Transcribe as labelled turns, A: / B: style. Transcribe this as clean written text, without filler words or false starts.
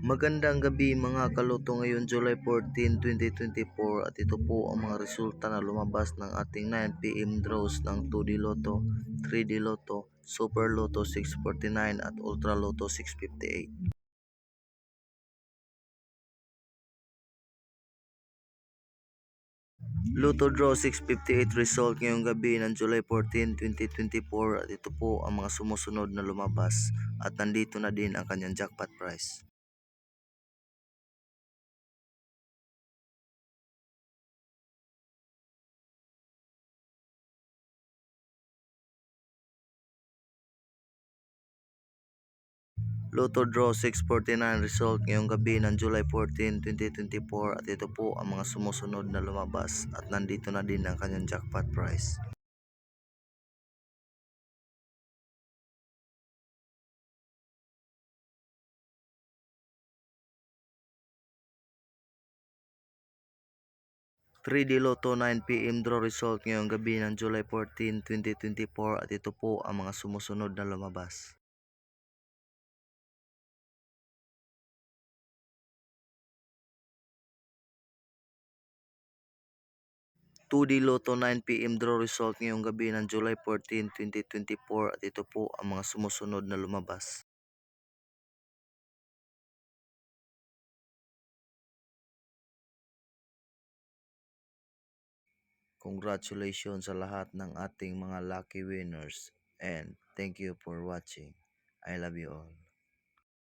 A: Magandang gabi mga kaluto, ngayon July 14, 2024 at ito po ang mga resulta na lumabas ng ating 9 PM draws ng 2D Lotto, 3D Lotto, Super Lotto 649 at Ultra Lotto 658. Lotto Draw 658 result ngayong gabi ng July 14, 2024 at ito po ang mga sumusunod na lumabas at nandito na din ang kanyang jackpot price. Lotto Draw 649 result ngayong gabi ng July 14, 2024 at ito po ang mga sumusunod na lumabas at nandito na din ang kanyang jackpot price. Three d Lotto 9 PM draw result ngayong gabi ng July 14, 2024 at ito po ang mga sumusunod na lumabas. Two d Lotto 9 PM draw result ngayong gabi ng July 14, 2024 at ito po ang mga sumusunod na lumabas. Congratulations sa lahat ng ating mga lucky winners and thank you for watching. I love you all.